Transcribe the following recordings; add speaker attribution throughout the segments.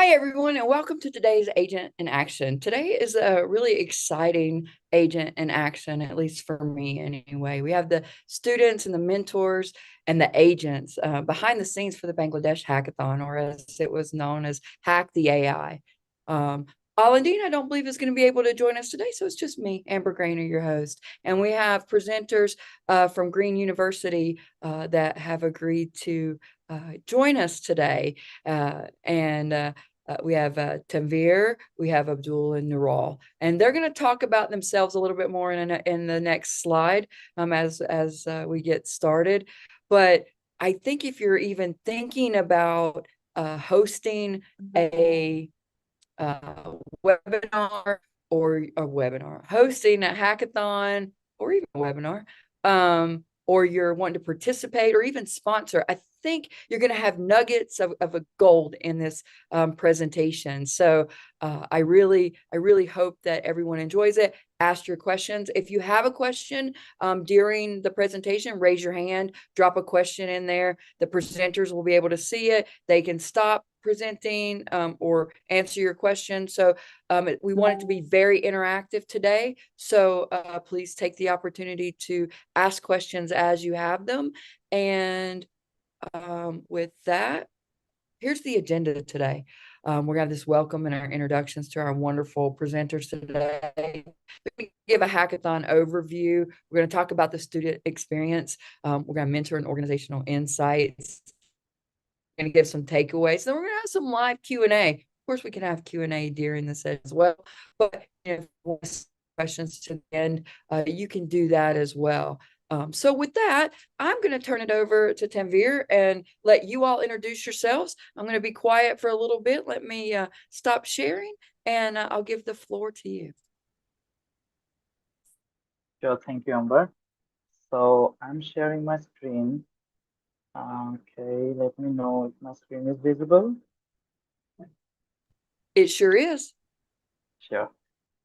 Speaker 1: Hi, everyone, and welcome to today's Agent in Action. Today is a really exciting Agent in Action, at least for me anyway. We have the students and the mentors and the agents behind the scenes for the Bangladesh Hackathon, or as it was known as Hack the AI. Alaa-eddine, I don't believe, is going to be able to join us today, so it's just me, Amber Graner, your host. And we have presenters from Green University that have agreed to join us today. We have Tanveer, we have Abdul and Nurul, and they're going to talk about themselves a little bit more in the next slide as we get started. But I think if you're even thinking about hosting a webinar or a webinar, hosting a hackathon or even a webinar, or you're wanting to participate or even sponsor, I think you're going to have nuggets of a gold in this presentation. So I really hope that everyone enjoys it. Ask your questions. If you have a question during the presentation, raise your hand, drop a question in there. The presenters will be able to see it. They can stop presenting or answer your question. So we want it to be very interactive today. So please take the opportunity to ask questions as you have them. And with that, here's the agenda today. We're going to have this welcome and our introductions to our wonderful presenters today. We give a hackathon overview. We're going to talk about the student experience. We're going to mentor and organizational insights. We're going to give some takeaways. Then we're going to have some live Q&A. Of course, we can have Q&A during this as well. But if you want questions to the end, you can do that as well. So with that, I'm going to turn it over to Tanveer and let you all introduce yourselves. I'm going to be quiet for a little bit. Let me stop sharing, and I'll give the floor to you.
Speaker 2: Sure, thank you, Amber. So I'm sharing my screen. Okay, let me know if my screen is visible.
Speaker 1: It sure is.
Speaker 2: Sure.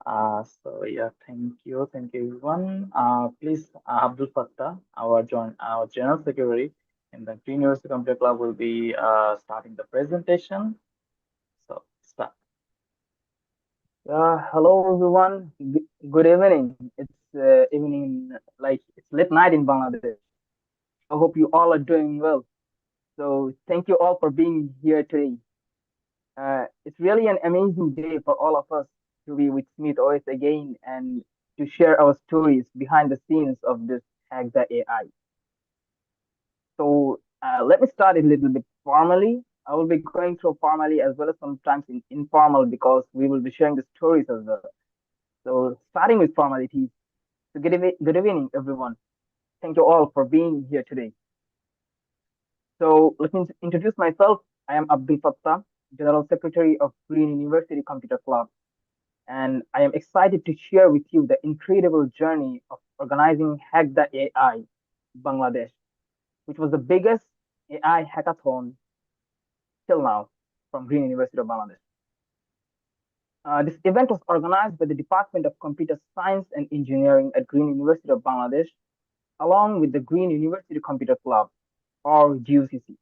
Speaker 2: So yeah, thank you everyone. Please, Abdul Fattah, our general secretary in the Green University Computer Club, will be starting the presentation. So start. Hello everyone. Good evening. It's evening, like it's late night in Bangladesh. I hope you all are doing well. So thank you all for being here today. It's really an amazing day for all of us to be with SmythOS again and to share our stories behind the scenes of this Hack the AI. So let me start a little bit formally. I will be going through formally as well as sometimes informal because we will be sharing the stories as well. So starting with formalities. So good evening, everyone. Thank you all for being here today. So let me introduce myself. I am Abdul Fattah, General Secretary of Green University Computer Club, and I am excited to share with you the incredible journey of organizing Hack the AI Bangladesh, which was the biggest AI hackathon till now from Green University of Bangladesh. This event was organized by the Department of Computer Science and Engineering at Green University of Bangladesh, along with the Green University Computer Club, or GUCC.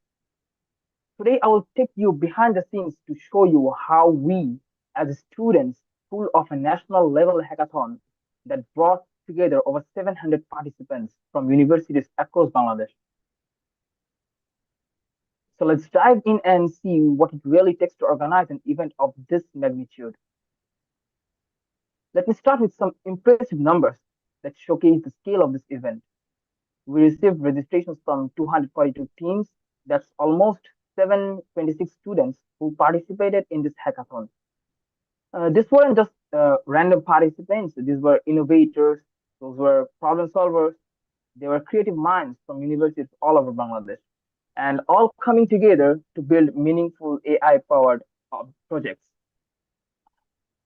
Speaker 2: Today, I will take you behind the scenes to show you how we, as students, pulled off a national level hackathon that brought together over 700 participants from universities across Bangladesh. So let's dive in and see what it really takes to organize an event of this magnitude. Let me start with some impressive numbers that showcase the scale of this event. We received registrations from 242 teams. That's almost 726 students who participated in this hackathon. These weren't just random participants. These were innovators. Those were problem solvers. They were creative minds from universities all over Bangladesh, and all coming together to build meaningful AI-powered projects.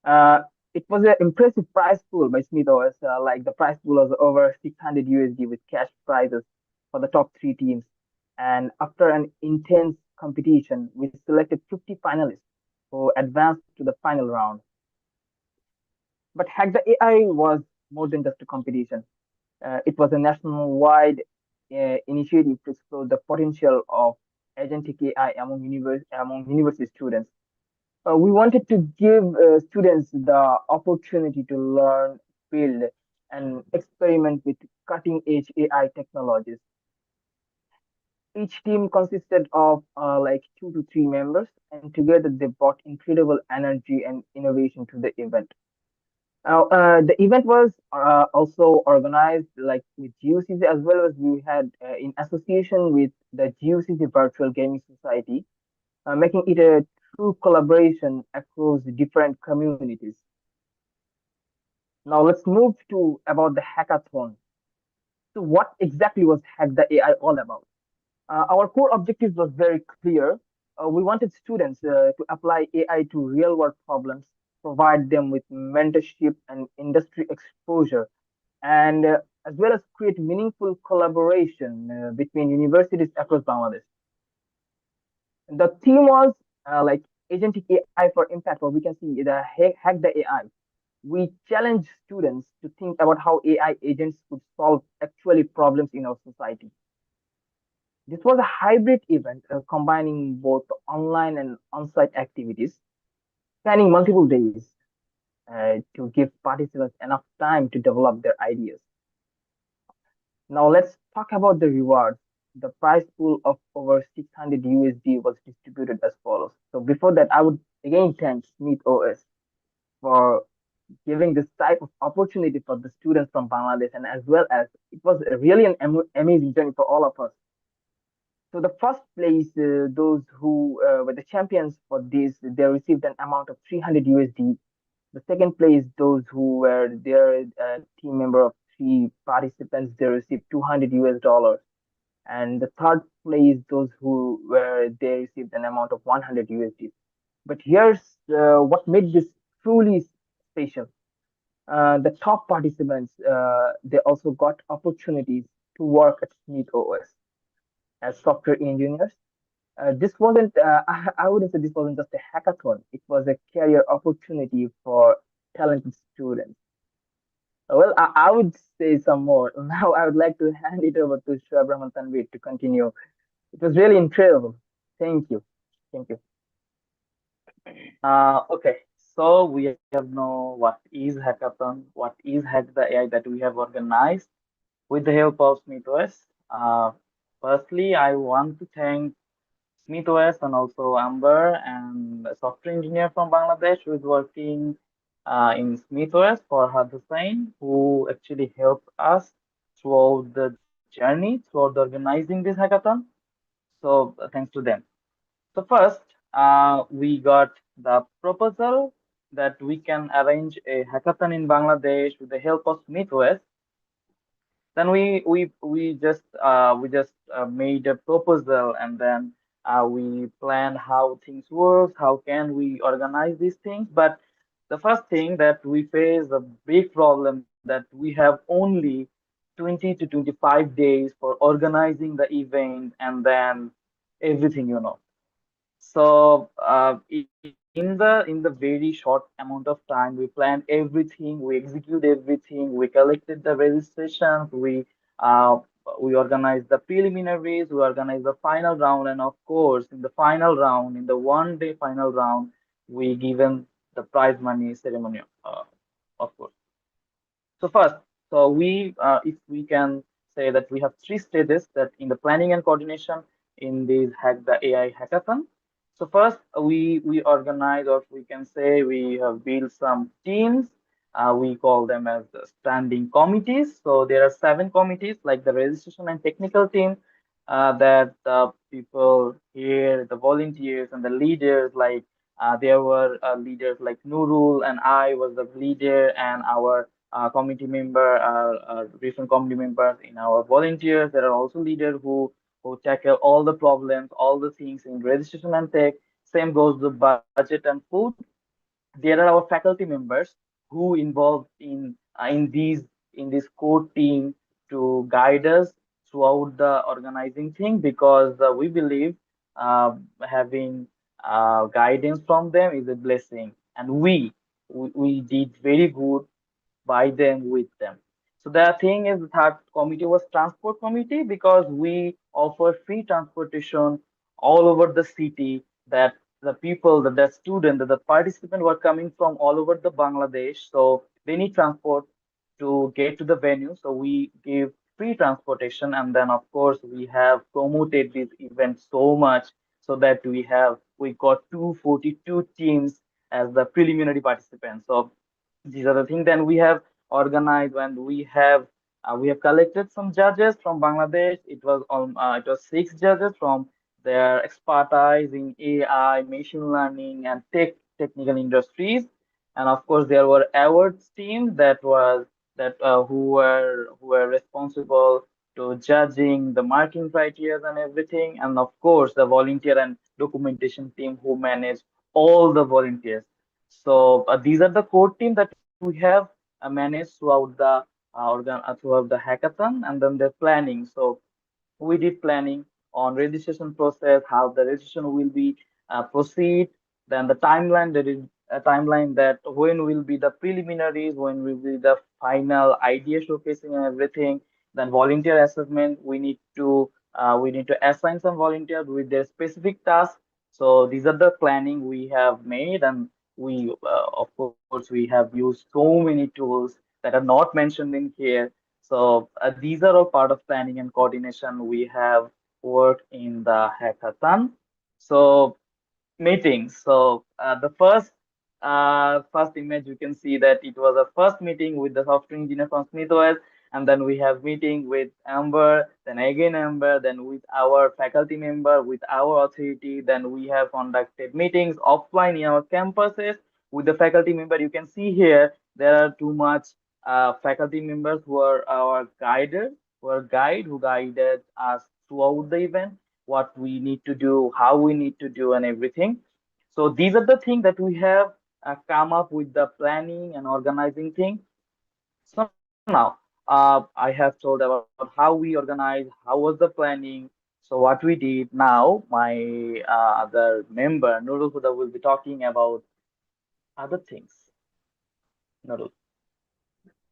Speaker 2: Uh, it was an impressive prize pool by SmythOS. Like the prize pool was over 600 USD with cash prizes for the top three teams. And after an intense competition, we selected 50 finalists who advanced to the final round. But Hack the AI was more than just a competition. It was a nationwide initiative to explore the potential of agentic AI among university students. We wanted to give students the opportunity to learn, build, and experiment with cutting edge AI technologies. Each team consisted of like 2 to 3 members, and together they brought incredible energy and innovation to the event. The event was also organized like with GUCC, as well as we had in association with the GUCC Virtual Gaming Society, making it a true collaboration across the different communities. Now let's move to about the hackathon. So what exactly was Hack the AI all about? Our core objectives was very clear. We wanted students to apply AI to real world problems, provide them with mentorship and industry exposure, and as well as create meaningful collaboration between universities across Bangladesh. The theme was like agentic AI for impact, or we can see the hack the AI. We challenge students to think about how AI agents could solve actually problems in our society. This was a hybrid event combining both online and on-site activities, spanning multiple days to give participants enough time to develop their ideas. Now let's talk about the rewards. The prize pool of over 600 USD was distributed as follows. So before that, I would again thank SmythOS for giving this type of opportunity for the students from Bangladesh, and as well as it was really an amazing journey for all of us. So the first place, those who were the champions for this, they received an amount of 300 USD. The second place, those who were their team member of 3 participants, they received 200 US dollars. And the third place, those who were they received an amount of 100 USD. But here's what made this truly special. The top participants, they also got opportunities to work at Smith OS as software engineers. This wasn't, I wouldn't say this wasn't just a hackathon, it was a career opportunity for talented students. Well, I would say some more. Now I would like to hand it over to Shoaib Rahman Tanveer to continue. It was really incredible. Thank you. Thank you.
Speaker 3: Okay, so we have know what is hackathon, what is Hack the AI that we have organized with the help of SmythOS. Firstly, I want to thank SmythOS and also Amber and a software engineer from Bangladesh who is working in SmythOS for Hackathon, who actually helped us throughout the journey, throughout the organizing this hackathon. So thanks to them. So first, we got the proposal that we can arrange a hackathon in Bangladesh with the help of SmythOS. Then we just made a proposal, and then we planned how things work, how can we organize these things. But the first thing that we face a big problem that we have only 20 to 25 days for organizing the event and then everything, so in the very short amount of time, we planned everything, we execute everything, we collected the registrations, uh, we organized the preliminaries, we organized the final round, and of course, in the final round, in the 1 day final round, we given the prize money ceremony, of course. So first, if we can say that we have 3 stages that in the planning and coordination in this Hack the AI hackathon. So first, we organize, or we can say we have built some teams. We call them as the standing committees. So there are 7 committees, like the registration and technical team, that the people here, the volunteers and the leaders, like there were leaders like Nurul, and I was the leader, and our committee member, recent committee members in our volunteers. There are also leaders who tackle all the problems, all the things in registration and tech. Same goes with budget and food. There are our faculty members who involved in this core team to guide us throughout the organizing thing, because we believe having guidance from them is a blessing, and we did very good by them with them. So the thing is, the third committee was transport committee, because we offer free transportation all over the city, that the people, the student, the participant were coming from all over the Bangladesh, so they need transport to get to the venue. So we give free transportation, and then of course we have promoted this event so much so that we got 242 teams as the preliminary participants. So these are the things. Then we have organized and we have collected some judges from Bangladesh. It was six judges from their expertise in AI, machine learning, and technical industries. And of course, there were awards team that who were responsible to judging the marking criteria and everything. And of course, the volunteer and documentation team who manage all the volunteers. So these are the core team that we have managed throughout the hackathon, and then the planning. So we did planning on registration process, how the registration will be proceed, then the timeline. There is a timeline that when will be the preliminaries, when will be the final idea showcasing and everything. Then volunteer assessment. We need to assign some volunteers with their specific tasks. So these are the planning we have made, and we of course we have used so many tools that are not mentioned in here. So these are all part of planning and coordination we have worked in the hackathon. So meetings. So the first image, you can see that it was a first meeting with the software engineer from SmythOS, and then we have meeting with Amber, then again Amber, then with our faculty member, with our authority. Then we have conducted meetings offline in our campuses with the faculty member. You can see here there are too much faculty members who are our who guided us throughout the event, what we need to do, how we need to do, and everything. So these are the things that we have come up with the planning and organizing thing. So now, I have told about how we organized, how was the planning, so what we did. Now, my other member, Nurul Huda, will be talking about other things. Nurul.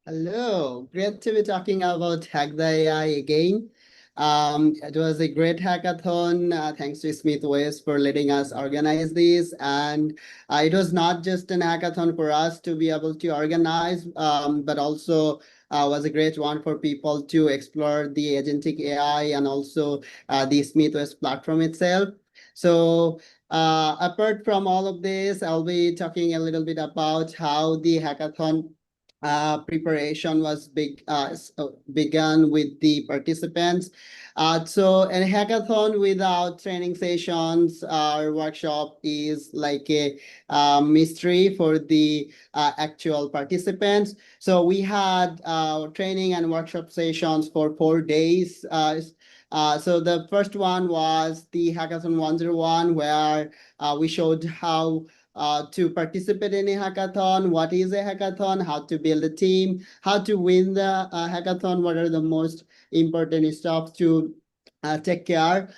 Speaker 4: Hello, great to be talking about Hack the AI again. It was a great hackathon. Thanks to SmythOS for letting us organize this. And it was not just an hackathon for us to be able to organize, but also was a great one for people to explore the agentic AI and also the SmythOS platform itself. So apart from all of this, I'll be talking a little bit about how the hackathon preparation was begun with the participants. So a hackathon without training sessions or workshop is like a mystery for the actual participants. So we had training and workshop sessions for 4 days. So the first one was the Hackathon 101, where we showed how to participate in a hackathon, what is a hackathon, how to build a team, how to win the hackathon, what are the most important stuff to take care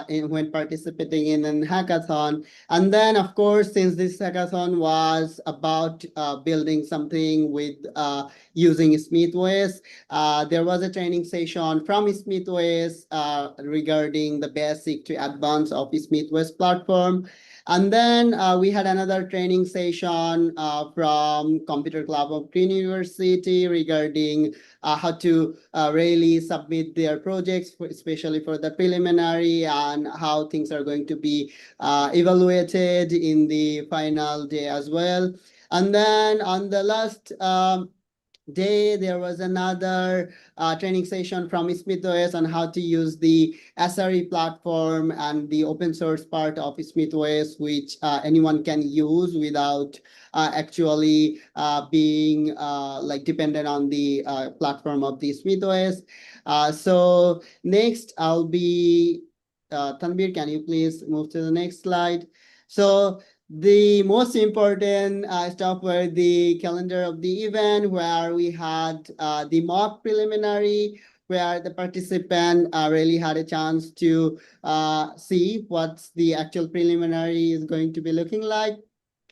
Speaker 4: when participating in a hackathon. And then, of course, since this hackathon was about building something with using SmythOS, there was a training session from SmythOS regarding the basic to advanced of SmythOS platform. And then we had another training session from Computer Club of Green University regarding how to really submit their projects, especially for the preliminary, and how things are going to be evaluated in the final day as well. And then on the last day, there was another training session from SmythOS on how to use the SRE platform and the open source part of SmythOS, which anyone can use without actually being like dependent on the platform of the SmythOS. So next, I'll be Tanveer, can you please move to the next slide? So the most important stuff were the calendar of the event, where we had the mock preliminary, where the participant really had a chance to see what the actual preliminary is going to be looking like.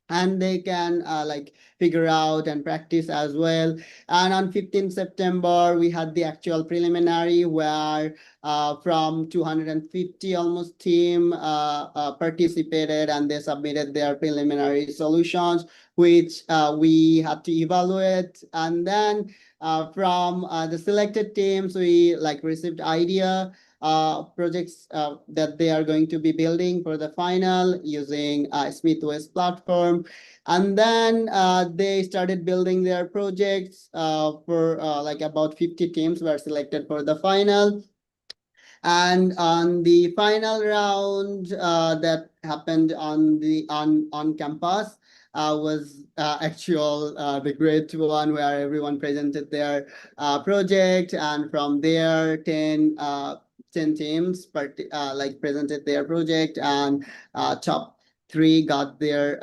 Speaker 4: and they can like figure out and practice as well. And on 15th September, we had the actual preliminary where from 250 almost team participated, and they submitted their preliminary solutions, which we had to evaluate. And then from the selected teams, we like received idea projects that they are going to be building for the final using SmythOS platform. And then they started building their projects for like about 50 teams were selected for the final. And on the final round that happened on the on campus was actual the great one where everyone presented their project, and from there 10 teams like presented their project, and top three got their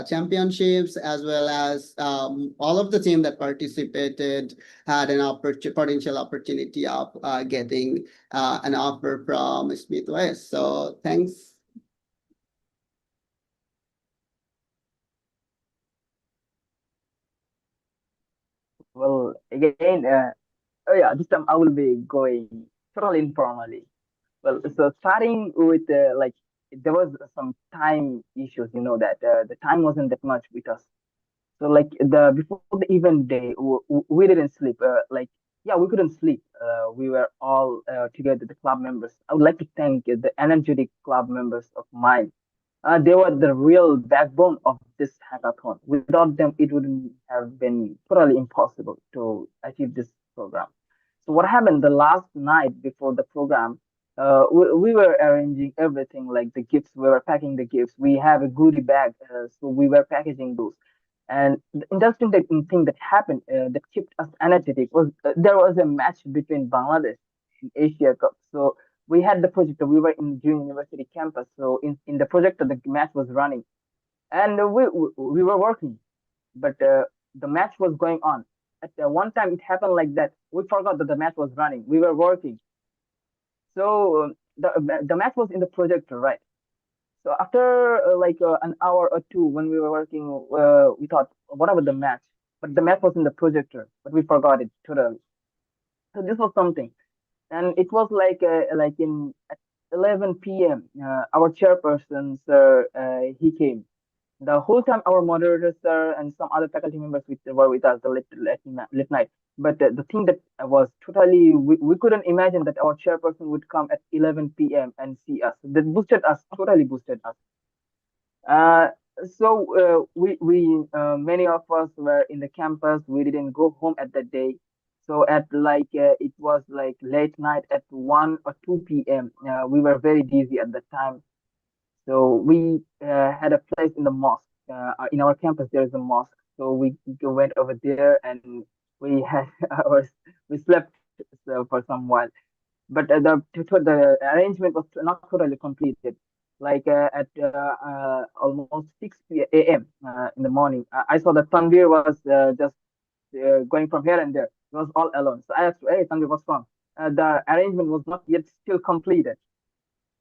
Speaker 4: championships, as well as all of the team that participated had an potential opportunity of getting an offer from SmythOS. So thanks.
Speaker 2: Well, again, oh yeah, this time I will be going totally informally. Well, so starting with like there was some time issues, you know, that the time wasn't that much with us. So like the before the event day, we didn't sleep. Like yeah, we couldn't sleep. We were all together, the club members. I would like to thank the energetic club members of mine. They were the real backbone of this hackathon. Without them, it wouldn't have been totally impossible to achieve this program. So what happened the last night before the program? We were arranging everything, like the gifts. We were packing the gifts. We have a goodie bag, so we were packaging those. And the interesting thing that happened that kept us energetic was there was a match between Bangladesh and Asia Cup. So we had the projector. We were in June University campus. So in the projector, the match was running, and we were working, but the match was going on. At one time, it happened like that. We forgot that the match was running. We were working, so the match was in the projector, right? So after like an hour or two, when we were working, we thought, what about the match? But the match was in the projector, but we forgot it totally. So this was something, and it was like in at 11 p.m. Our chairperson, sir, he came. The whole time, our moderator, sir, and some other faculty members were with us the late night. But the thing that was totally, we couldn't imagine that our chairperson would come at 11 p.m. and see us. That boosted us, totally boosted us. Uh, so many of us were in the campus. We didn't go home at that day. So at like it was like late night at 1 or 2 p.m. We were very dizzy at the time. So we had a place in the mosque. In our campus, there is a mosque. So we went over there and we had our we slept for some while. But the arrangement was not totally completed. Like at almost 6 a.m. In the morning, I saw that Tanveer was just going from here and there. He was all alone. So I asked, "Hey, Tanveer, what's wrong?" The arrangement was not yet still completed.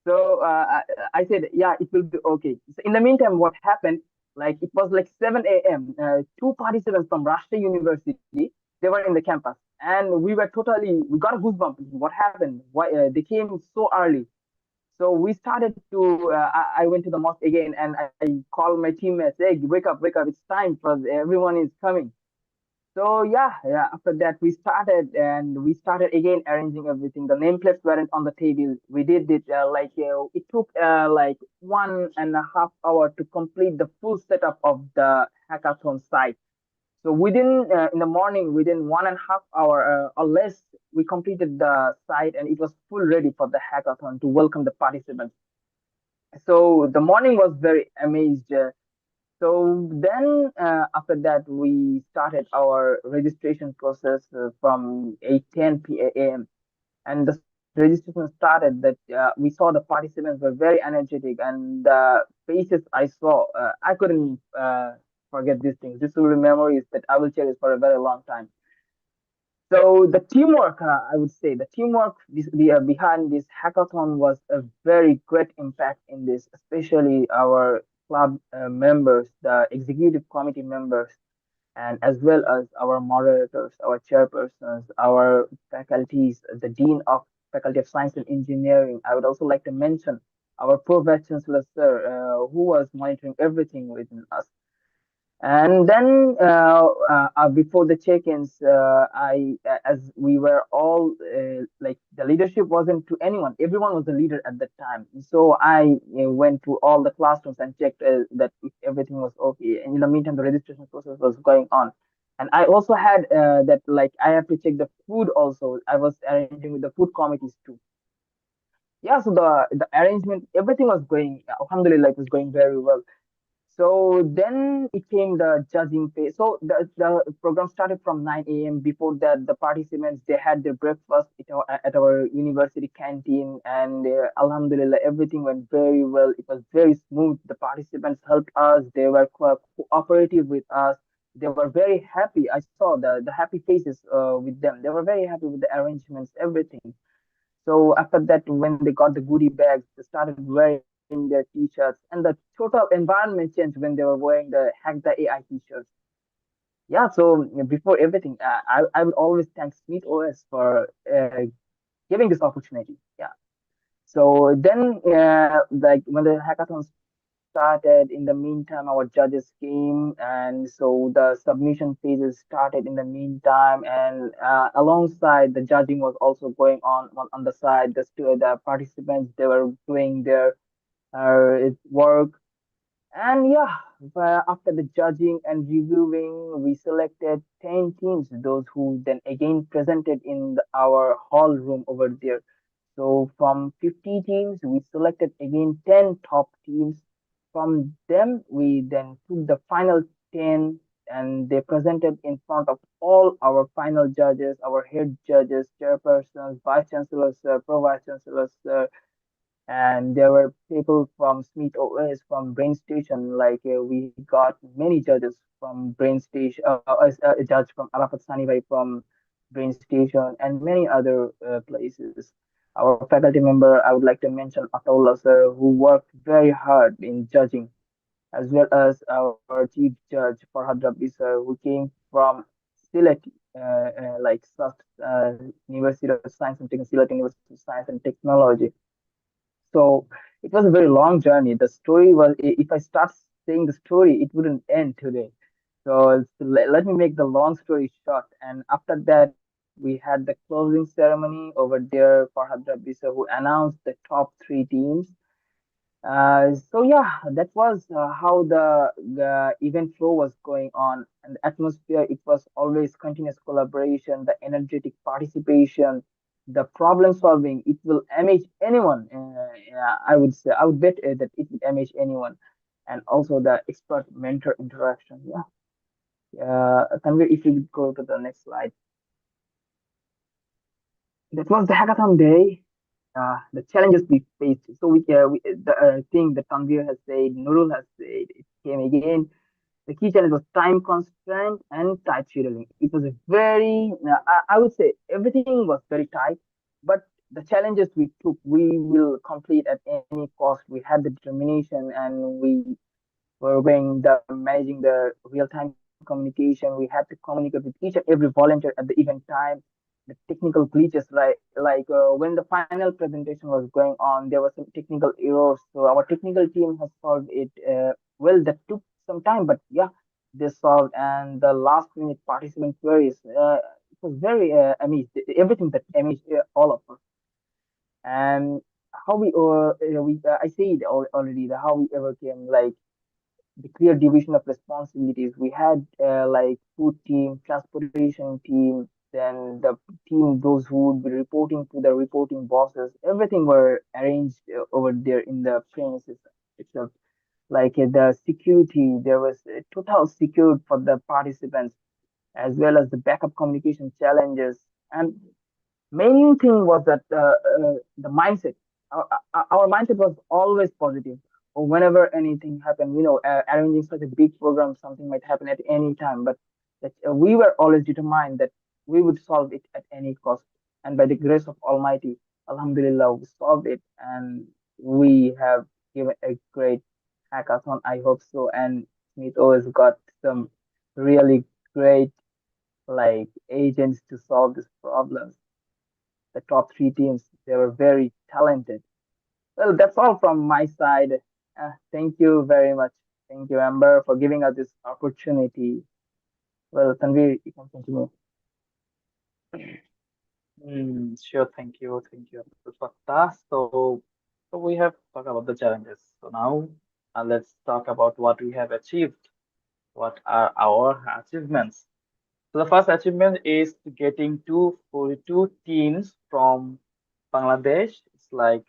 Speaker 2: So I said, yeah, it will be okay. So in the meantime, what happened? Like it was like 7 a.m. Two participants from Rashtra University, they were in the campus, and we got a goosebump. What happened? Why they came so early? So we started to. I went to the mosque again, and I called my teammates. Hey, wake up, wake up! It's time for everyone is coming. So yeah. After that, we started again arranging everything. The nameplates weren't on the table. We did it it took like 1.5 hours to complete the full setup of the hackathon site. So within in the morning, within 1.5 hours or less, we completed the site, and it was full ready for the hackathon to welcome the participants. So the morning was very amazed. So then after that, we started our registration process from 8:10 p.m. And the registration started that we saw the participants were very energetic, and the faces I saw, I couldn't forget these things. These will be memories that I will cherish for a very long time. So the teamwork, I would say, the teamwork behind this hackathon was a very great impact in this, especially our club members, the executive committee members, and as well as our moderators, our chairpersons, our faculties, the dean of Faculty of Science and Engineering. I would also like to mention our pro vice chancellor, sir, who was monitoring everything within us. And then before the check-ins, as we were all like the leadership wasn't to anyone. Everyone was a leader at that time. So I went to all the classrooms and checked that if everything was okay. And in the meantime, the registration process was going on. And I also had that like I have to check the food also. I was arranging with the food committees too. Yeah, so the arrangement, everything was going, alhamdulillah, it was going very well. So then it came the judging phase. So the program started from 9 a.m. Before that, the participants they had their breakfast at our university canteen, and Alhamdulillah, everything went very well. It was very smooth. The participants helped us. They were cooperative with us. They were very happy. I saw the happy faces with them. They were very happy with the arrangements, everything. So after that, when they got the goodie bags, they started wearing their t-shirts, and the total environment changed when they were wearing the Hack the AI t-shirts. Yeah, so before everything, I would always thank SmythOS for giving this opportunity. Yeah. So then, like when the hackathon started, in the meantime, our judges came, and so the submission phases started in the meantime, and alongside the judging was also going on the side. The participants they were doing their work, and yeah, after the judging and reviewing, we selected 10 teams, those who then again presented in our hall room over there. So from 50 teams, we selected again 10 top teams. From them, we then took the final 10 and they presented in front of all our final judges, our head judges, chairpersons, vice chancellors, pro vice chancellors, and there were people from SmythOS, from Brain Station. Like we got many judges from Brain Station, a judge from Arafat Sanibhai from Brain Station, and many other places. Our faculty member, I would like to mention Atullah sir, who worked very hard in judging, as well as our chief judge Farhad Rabbi sir, who came from Sylhet, uh, University of Science and Technology, Sylhet University of Science and Technology. So it was a very long journey. The story was, if I start saying the story, it wouldn't end today. So let me make the long story short. And after that, we had the closing ceremony over there. Farhad Rabbi, sir, who announced the top three teams. So yeah, that was how the event flow was going on, and the atmosphere. It was always continuous collaboration, the energetic participation, the problem solving. It will amaze anyone. Yeah, I would say, I would bet that it will amaze anyone, and also the expert mentor interaction. Yeah. Tanveer, if you could go to the next slide. That was the hackathon day. The challenges we faced. So we the thing that Tanveer has said, Nurul has said, it came again. The key challenge was time constraint and tight scheduling. It was a very, I would say everything was very tight, but the challenges we took, we will complete at any cost. We had the determination, and we were going the managing the real-time communication. We had to communicate with each and every volunteer at the event time. The technical glitches, when the final presentation was going on, there were some technical errors. So our technical team has solved it. Well, that took some time, but yeah, they solved. And the last minute participant queries, it was very amazed. Everything that amazed all of us. And how I said already the how we overcame like the clear division of responsibilities. We had like food team, transportation team, then the team those who would be reporting to the reporting bosses. Everything were arranged over there in the premises itself. Like the security, there was total secured for the participants, as well as the backup communication challenges. And main thing was that the mindset. Our mindset was always positive. Or whenever anything happened, arranging such a big program, something might happen at any time. But that we were always determined that we would solve it at any cost. And by the grace of Almighty, Alhamdulillah, we solved it, and we have given a great hackathon. I hope so. And SmythOS got some really great like agents to solve these problems. The top three teams, they were very talented. Well, that's all from my side. Thank you very much. Thank you, Amber, for giving us this opportunity. Well, Tanveer, you can continue.
Speaker 3: Sure, thank you, Abdul Fattah. So we have talked about the challenges. So now let's talk about what we have achieved. What are our achievements? So the first achievement is getting 242 teams from Bangladesh. It's like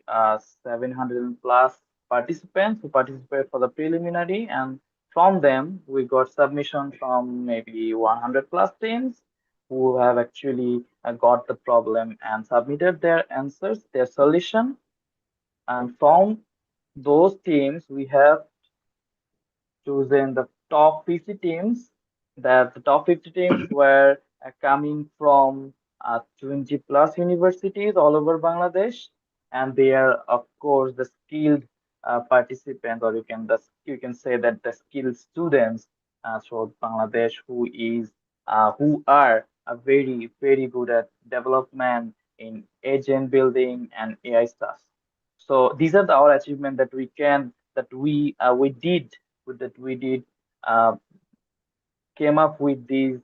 Speaker 3: 700 plus participants who participate for the preliminary, and from them we got submission from maybe 100 plus teams who have actually got the problem and submitted their answers, their solution. And from those teams, we have chosen the top 50 teams. That the top 50 teams were coming from 20 plus universities all over Bangladesh, and they are of course the skilled participants, or you can say that the skilled students throughout Bangladesh who are very good at development in agent building and AI stuff. So these are our achievement that we did uh, came up with these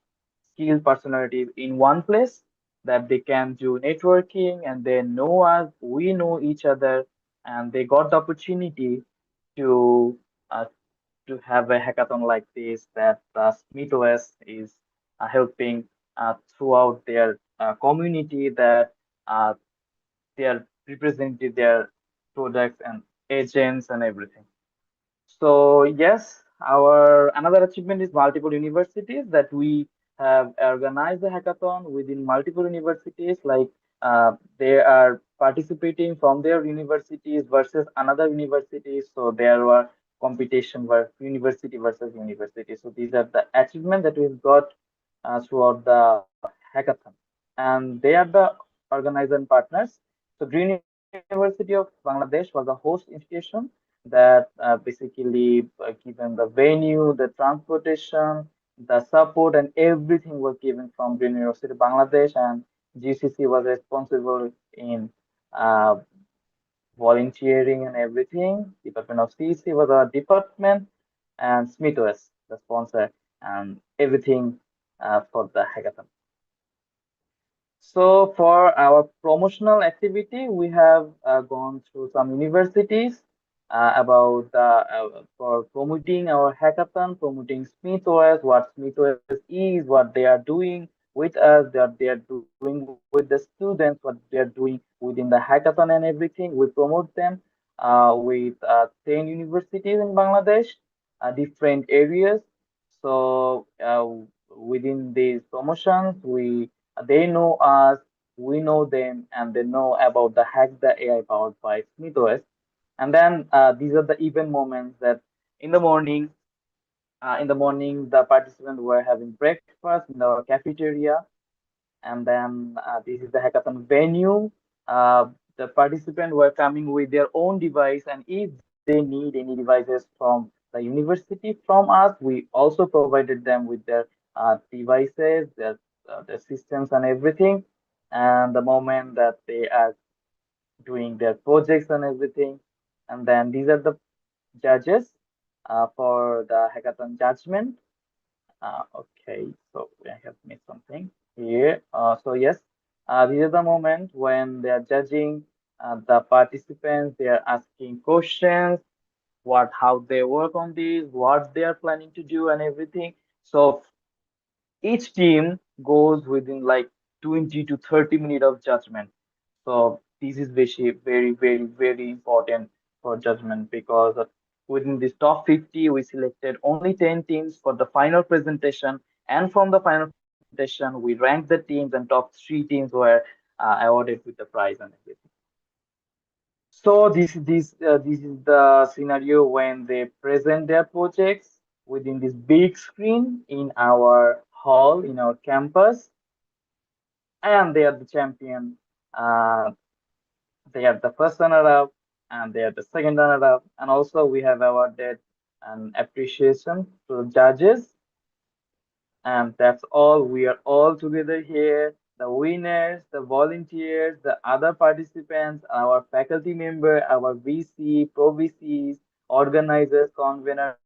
Speaker 3: skilled personalities in one place, that they can do networking and they know us, we know each other, and they got the opportunity to uh, to have a hackathon like this, that SmythOS is helping throughout their community, that uh, they are representing their products and agents and everything. So yes, our another achievement is multiple universities, that we have organized the hackathon within multiple universities. Like they are participating from their universities versus another university. So there were competition were university versus university. So these are the achievements that we've got throughout the hackathon, and they are the organizer and partners. So Green University of Bangladesh was the host institution that basically given the venue, the transportation, the support, and everything was given from Green University Bangladesh, and GCC was responsible in uh, volunteering and everything. Department of CC was our department, and SmythOS the sponsor, and everything for the hackathon. So for our promotional activity, we have gone through some universities about for promoting our hackathon, promoting SmythOS, what SmythOS is, what they are doing with us, that they are doing with the students, what they are doing within the hackathon and everything. We promote them with 10 universities in Bangladesh, different areas. So within these promotions, we they know us, we know them, and they know about the Hack the AI powered by SmythOS. And then these are the event moments that in the morning, the participants were having breakfast in our cafeteria, and then this is the hackathon venue. The participants were coming with their own device, and if they need any devices from the university from us, we also provided them with their devices, their systems and everything. And the moment that they are doing their projects and everything, and then these are the judges for the hackathon judgment. Okay, so I have missed something here. So yes, this is the moment when they are judging the participants. They are asking questions, how they work on this, what they are planning to do, and everything. So each team goes within like 20 to 30 minutes of judgment. So this is very important for judgment, because within this top 50, we selected only 10 teams for the final presentation. And from the final presentation, we ranked the teams, and top three teams were awarded with the prize and everything. So this is the scenario when they present their projects within this big screen in our hall, in our campus, and they are the champion. Uh, they are the first runner-up, and they are the second runner-up. And also we have awarded an appreciation to the judges. And that's all. We are all together here. The winners, the volunteers, the other participants, our faculty member, our VC, pro VCs, organizers, convener,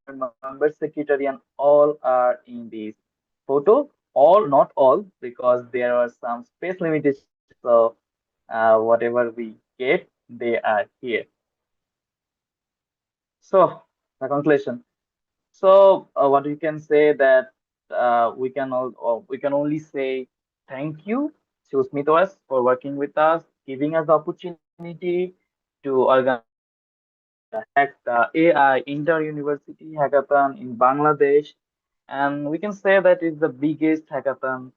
Speaker 3: member secretary, and all are in this photo. All, not all, because there are some space limitations. So whatever we get, they are here. So the conclusion. So what we can say that we can only say thank you to SmythOS for working with us, giving us the opportunity to organize the AI Inter-University Hackathon in Bangladesh. And we can say that it's the biggest hackathon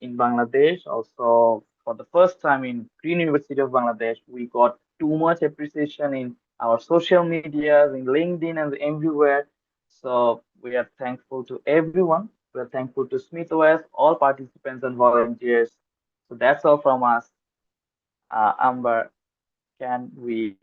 Speaker 3: in Bangladesh. Also, for the first time in Green University of Bangladesh, we got too much appreciation in our social medias, in LinkedIn, and everywhere. So we are thankful to everyone. We are thankful to SmythOS, all participants and volunteers. So that's all from us. Amber, can we?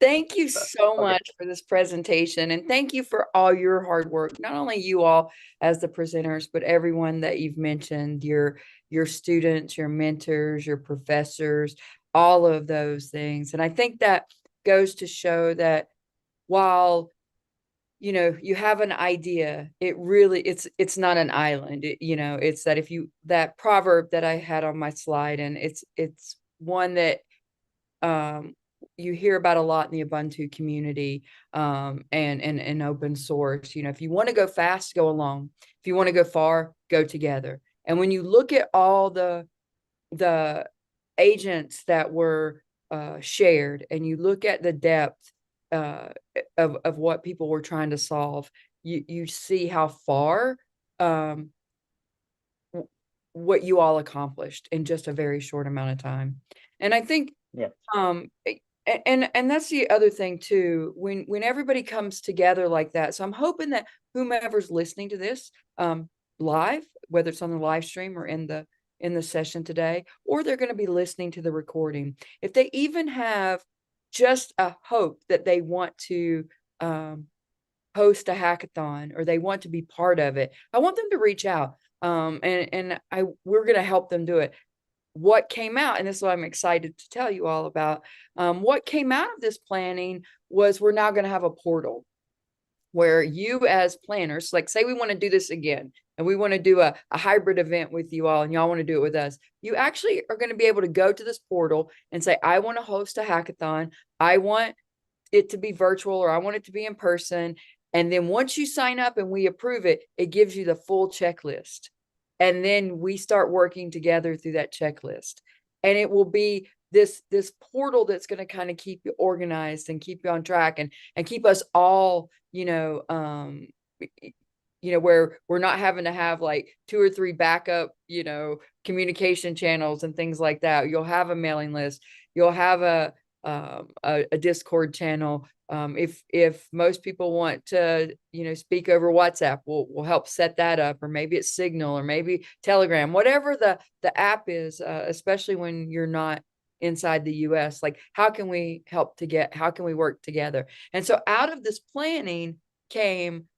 Speaker 1: Thank you so
Speaker 3: Okay.
Speaker 1: much for this presentation, and thank you for all your hard work. Not only you all as the presenters, but everyone that you've mentioned, your students, your mentors, your professors, all of those things. And I think that goes to show that while you have an idea, it's not an island. It's that that proverb that I had on my slide, and it's one that you hear about a lot in the Ubuntu community, and open source. If you want to go fast, go alone. If you want to go far, go together. And when you look at all the agents that were shared, and you look at the depth of what people were trying to solve, you see how far what you all accomplished in just a very short amount of time. And I think
Speaker 3: Yeah.
Speaker 1: and that's the other thing too, when everybody comes together like that. So I'm hoping that whomever's listening to this live, whether it's on the live stream or in the session today, or they're going to be listening to the recording, if they even have just a hope that they want to host a hackathon, or they want to be part of it, I want them to reach out. We're going to help them do it. What came out, and this is what I'm excited to tell you all about, what came out of this planning was we're now going to have a portal where you as planners, like say we want to do this again, and we want to do a hybrid event with you all, and y'all want to do it with us, you actually are going to be able to go to this portal and say, I want to host a hackathon. I want it to be virtual, or I want it to be in person. And then once you sign up and we approve it, it gives you the full checklist. And then we start working together through that checklist. And it will be this portal that's going to kind of keep you organized and keep you on track, and keep us all, where we're not having to have like 2 or 3 backup, communication channels and things like that. You'll have a mailing list. You'll have a Discord channel. If most people want to, speak over WhatsApp, we'll help set that up, or maybe it's Signal, or maybe Telegram, whatever the app is, especially when you're not inside the US. Like, how can we work together? And so out of this planning came,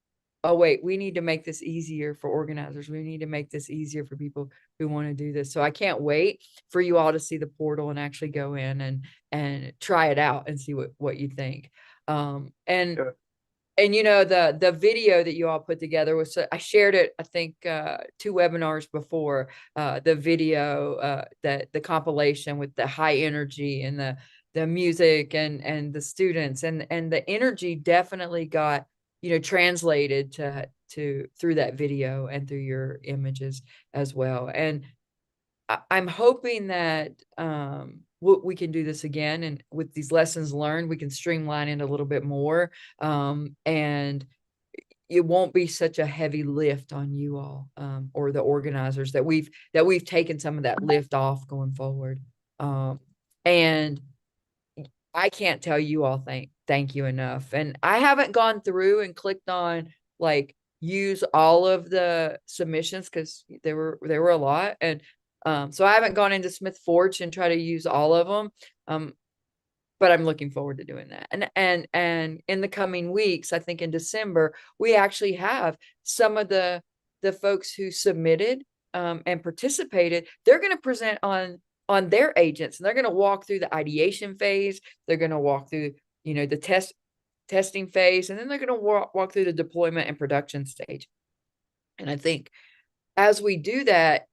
Speaker 1: oh wait, we need to make this easier for organizers. We need to make this easier for people who want to do this. So I can't wait for you all to see the portal and actually go in and try it out and see what you think.
Speaker 3: Sure.
Speaker 1: And the video that you all put together was, I shared it, I think 2 webinars before, the video, that the compilation with the high energy and the music and the students, and the energy definitely got translated to through that video and through your images as well. And I'm hoping that we can do this again, and with these lessons learned, we can streamline it a little bit more, and it won't be such a heavy lift on you all, or the organizers, that we've taken some of that lift off going forward. And I can't tell you all thank you enough. And I haven't gone through and clicked on like use all of the submissions, because there were a lot, and so I haven't gone into SmythForge and try to use all of them. but I'm looking forward to doing that. And in the coming weeks, I think in December, we actually have some of the folks who submitted and participated. They're going to present on their agents, and they're going to walk through the ideation phase. They're going to walk through, you know, the testing phase, and then they're going to walk through the deployment and production stage. And I think as we do that,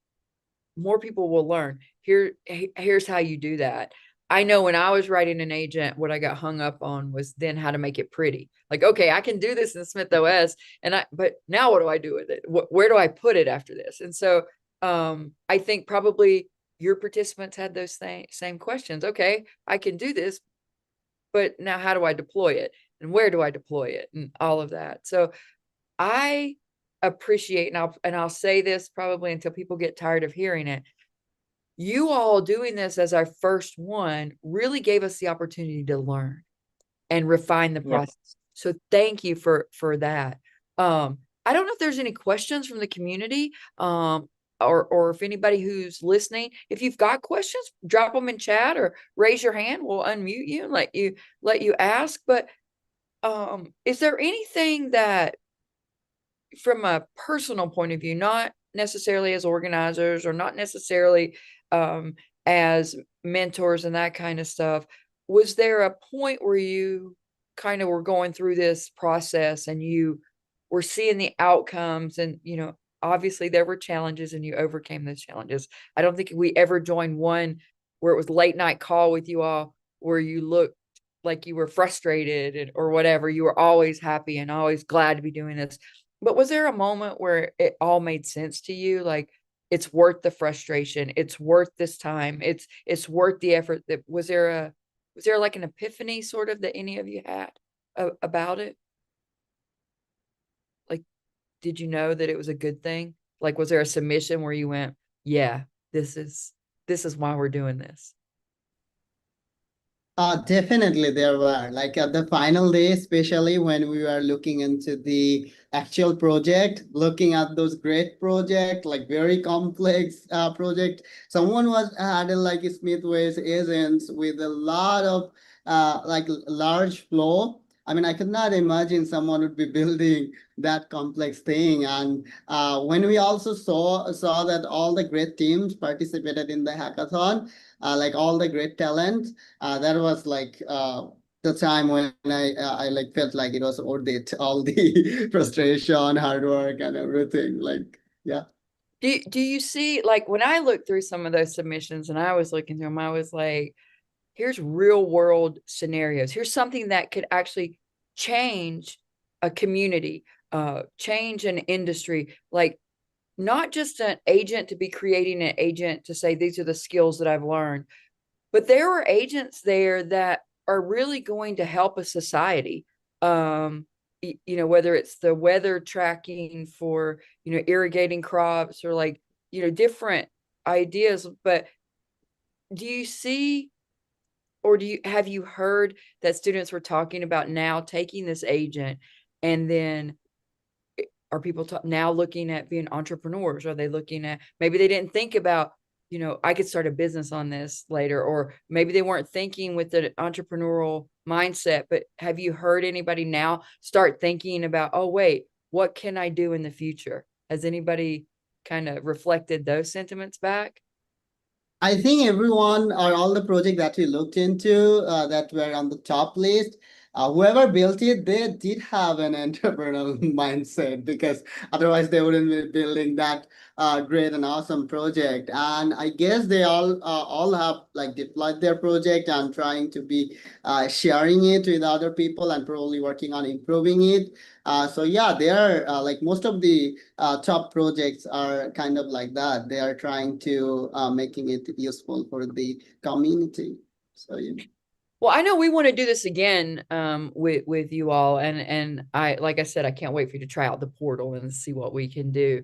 Speaker 1: more people will learn. Here's how you do that. I know when I was writing an agent, what I got hung up on was then how to make it pretty. Like, okay, I can do this in SmythOS, but now what do I do with it? Where do I put it after this? And so I think probably your participants had those same questions. Okay, I can do this, but now how do I deploy it? And where do I deploy it? And all of that. So I appreciate, and I'll say this probably until people get tired of hearing it. You all doing this as our first one really gave us the opportunity to learn and refine the process. So thank you for that. I don't know if there's any questions from the community, or if anybody who's listening, if you've got questions, drop them in chat or raise your hand. We'll unmute you and let you ask. But is there anything that, from a personal point of view, not necessarily as organizers or not necessarily as mentors and that kind of stuff, was there a point where you kind of were going through this process and you were seeing the outcomes, and, you know, obviously there were challenges and you overcame those challenges? I don't think we ever joined one where it was late night call with you all where you looked like you were frustrated or whatever. You were always happy and always glad to be doing this. But was there a moment where it all made sense to you? Like, it's worth the frustration. It's worth this time. It's worth the effort. That was there like an epiphany sort of that any of you had about it? Like, did you know that it was a good thing? Like, was there a submission where you went, yeah, this is why we're doing this?
Speaker 4: Definitely there were, like at the final day, especially when we were looking into the actual project, looking at those great project, like very complex project. Someone had like SmythOS agents with a lot of like large flow. I mean, I could not imagine someone would be building that complex thing. And when we also saw that all the great teams participated in the hackathon, like all the great talent, that was like the time when I like felt like it was worth it, all the frustration, hard work, and everything. Like, yeah.
Speaker 1: Do you see, like, when I looked through some of those submissions and I was looking through them, I was like, here's real world scenarios. Here's something that could actually change a community, change an industry. Like, not just an agent to be creating an agent to say, these are the skills that I've learned, but there are agents there that are really going to help a society. You know, whether it's the weather tracking for, you know, irrigating crops, or like, you know, different ideas. But do you see, or have you heard that students were talking about now taking this agent, and then are people now looking at being entrepreneurs? Are they looking at, maybe they didn't think about, you know, I could start a business on this later, or maybe they weren't thinking with the entrepreneurial mindset, but have you heard anybody now start thinking about, oh, wait, what can I do in the future? Has anybody kind of reflected those sentiments back?
Speaker 4: I think everyone, or all the projects that we looked into that were on the top list, whoever built it, they did have an entrepreneurial mindset, because otherwise they wouldn't be building that great and awesome project. And I guess they all have like deployed their project and trying to be sharing it with other people and probably working on improving it. So yeah, they are like most of the top projects are kind of like that. They are trying to making it useful for the community. So yeah.
Speaker 1: Well, I know we want to do this again with you all, and I, like I said, I can't wait for you to try out the portal and see what we can do.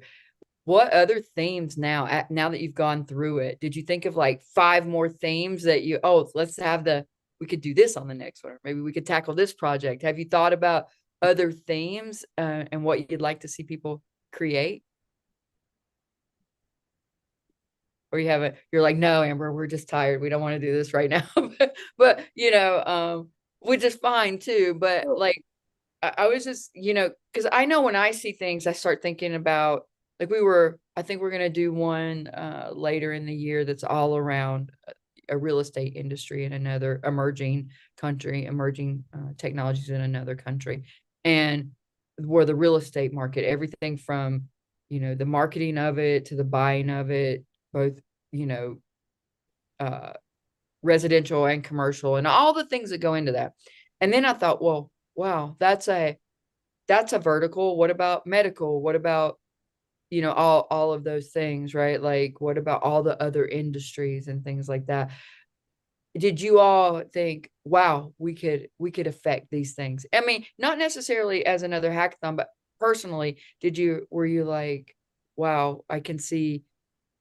Speaker 1: What other themes now that you've gone through it, did you think of like 5 more themes that we could do this on the next one, or maybe we could tackle this project? Have you thought about other themes and what you'd like to see people create? or you're like, no, Amber, we're just tired. We don't want to do this right now. but which is fine too. But
Speaker 2: So,
Speaker 1: like, I was just, because I know when I see things, I start thinking about, like, I think we're going to do one later in the year that's all around a real estate industry in another emerging country, emerging technologies in another country. And where the real estate market, everything from, the marketing of it to the buying of it, both, uh, residential and commercial, and all the things that go into that. And then I thought, well, wow, that's a vertical. What about medical? What about, all of those things, right? Like, what about all the other industries and things like that? Did you all think, wow, we could affect these things? I mean, not necessarily as another hackathon, but personally, were you like, wow, I can see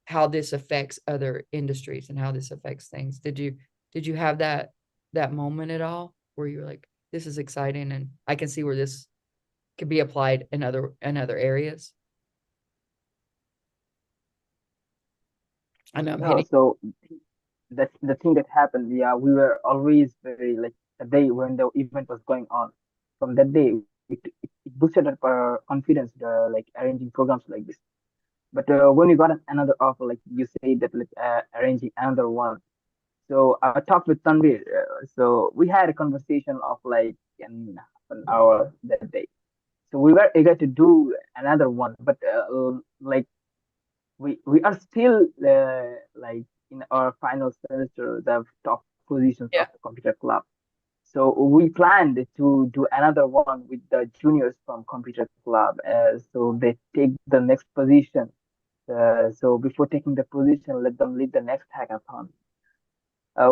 Speaker 1: how this affects other industries and how this affects things? Did you have that moment at all where you were like, this is exciting and I can see where this could be applied in other areas? I know I'm hitting.
Speaker 2: so that's the thing that happened. Yeah, we were always very like the day when the event was going on. From that day, it boosted up our confidence, like arranging programs like this. But when we got another offer, like you say that like arranging another one. So I talked with Tanveer. So we had a conversation of like an hour that day. So we were eager to do another one, but like we are still like in our final semester, the top positions
Speaker 1: Yeah.
Speaker 2: of the computer club. So we planned to do another one with the juniors from computer club. So they take the next position. So before taking the position, let them lead the next hackathon.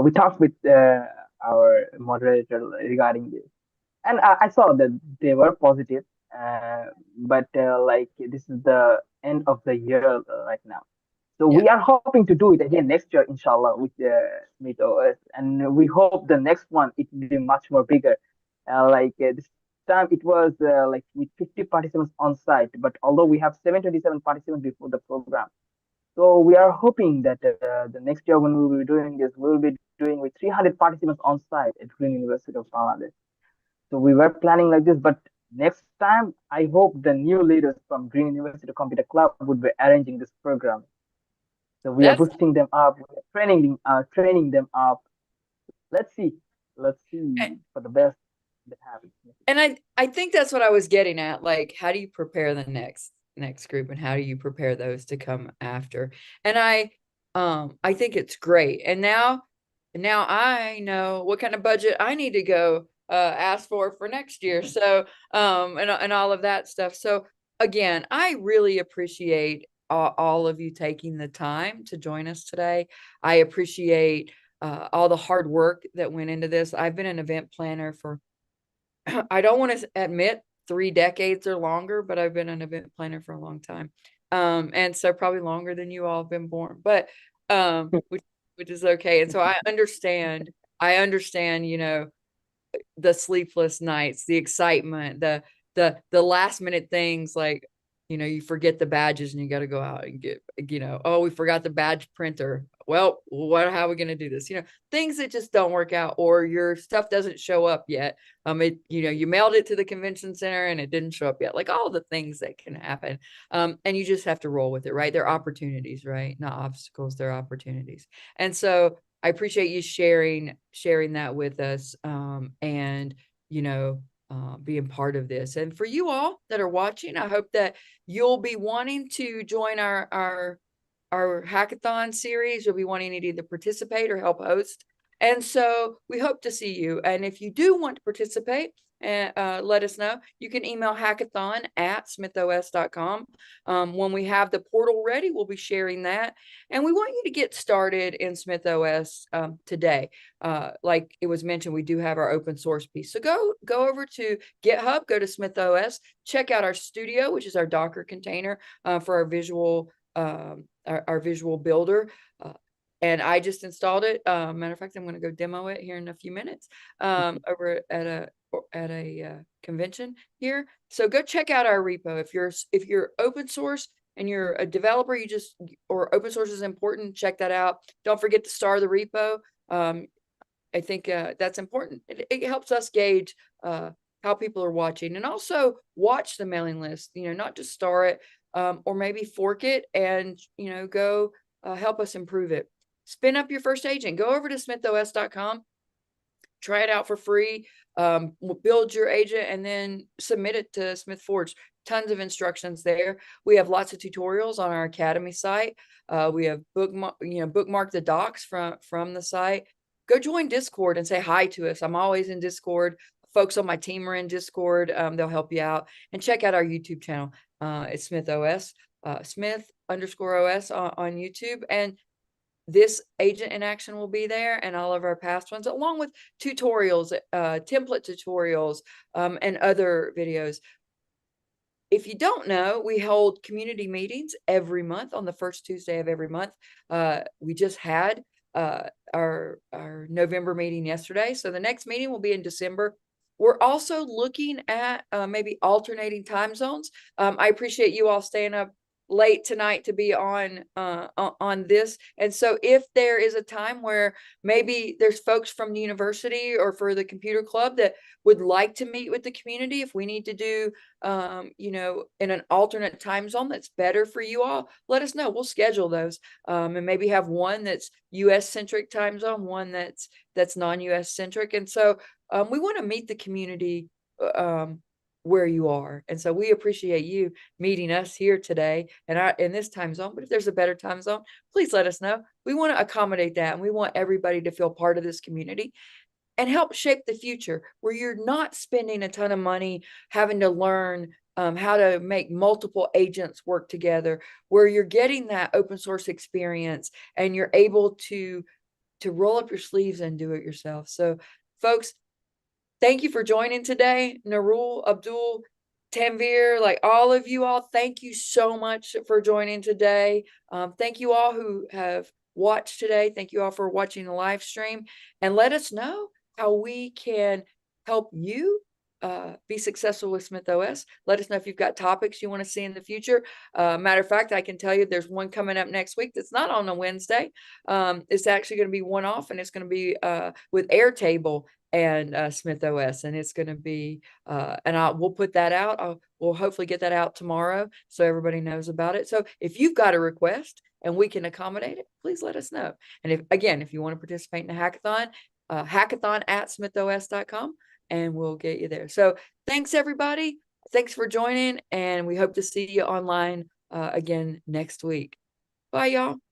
Speaker 2: We talked with our moderator regarding this, and I saw that they were positive. But like this is the end of the year right now. So
Speaker 1: Yeah.
Speaker 2: we are hoping to do it again next year, inshallah, with SmythOS, and we hope the next one it will be much more bigger. This time it was like with 50 participants on site, but although we have 727 participants before the program, so we are hoping that the next year when we will be doing this, we will be doing with 300 participants on site at Green University of Bangladesh. So we were planning like this, but next time I hope the new leaders from Green University Computer Club would be arranging this program. So we are
Speaker 1: That's
Speaker 2: boosting them up, we are training them up. Let's see, let's see for the best that happens.
Speaker 1: and I think that's what I was getting at. Like, how do you prepare the next group, and how do you prepare those to come after? And I think it's great. And now I know what kind of budget I need to go ask for next year. So and all of that stuff. So again, I really appreciate all of you taking the time to join us today. I appreciate all the hard work that went into this. I've been an event planner for I don't want to admit 3 decades or longer, but I've been an event planner for a long time. And so probably longer than you all have been born, but which is okay. And so I understand, the sleepless nights, the excitement, the last minute things like, you forget the badges and you got to go out and get, oh, we forgot the badge printer. Well, how are we going to do this? Things that just don't work out, or your stuff doesn't show up yet. You mailed it to the convention center and it didn't show up yet. Like all the things that can happen. And you just have to roll with it, right? They're opportunities, right? Not obstacles, they're opportunities. And so I appreciate you sharing that with us, and being part of this. And for you all that are watching, I hope that you'll be wanting to join our hackathon series. You'll be wanting to either participate or help host. And so we hope to see you. And if you do want to participate, let us know. You can email hackathon@smythos.com. When we have the portal ready, we'll be sharing that. And we want you to get started in SmythOS today. Like it was mentioned, we do have our open source piece. So go over to GitHub, go to SmythOS, check out our studio, which is our Docker container for our visual our visual builder. And I just installed it. Matter of fact, I'm going to go demo it here in a few minutes over at a convention here. So go check out our repo. If you're open source, and you're a developer, or open source is important, check that out. Don't forget to star the repo. I think that's important. It helps us gauge how people are watching, and also watch the mailing list, not just star it, or maybe fork it and, go help us improve it. Spin up your first agent. Go over to SmythOS.com. Try it out for free. Build your agent and then submit it to SmythForge. Tons of instructions there. We have lots of tutorials on our Academy site. We have bookmark the docs from the site. Go join Discord and say hi to us. I'm always in Discord. Folks on my team are in Discord. They'll help you out. And check out our YouTube channel. It's SmythOS, Smith_OS on YouTube. And this agent in action will be there, and all of our past ones, along with tutorials, template tutorials, and other videos. If you don't know, we hold community meetings every month on the first Tuesday of every month. We just had our November meeting yesterday, so the next meeting will be in December. We're also looking at maybe alternating time zones. I appreciate you all staying up late tonight to be on this, and so if there is a time where maybe there's folks from the university or for the computer club that would like to meet with the community, if we need to do in an alternate time zone that's better for you all, let us know. We'll schedule those, and maybe have one that's US centric time zone, one that's non-US centric. And so we want to meet the community where you are. And so we appreciate you meeting us here today and in this time zone. But if there's a better time zone, please let us know. We want to accommodate that, and we want everybody to feel part of this community and help shape the future where you're not spending a ton of money having to learn how to make multiple agents work together, where you're getting that open source experience and you're able to roll up your sleeves and do it yourself. So folks, thank you for joining today. Nurul, Abdul, Tanveer, like all of you all, thank you so much for joining today. Thank you all who have watched today. Thank you all for watching the live stream, and let us know how we can help you be successful with SmythOS. Let us know if you've got topics you want to see in the future. Matter of fact, I can tell you there's one coming up next week that's not on a Wednesday. It's actually going to be one-off, and it's going to be with Airtable and SmythOS, and it's going to be we'll put that out. We'll hopefully get that out tomorrow so everybody knows about it. So if you've got a request and we can accommodate it, please let us know. And if you want to participate in a hackathon, hackathon@smythos.com, and we'll get you there. So thanks everybody. Thanks for joining, and we hope to see you online again next week. Bye y'all.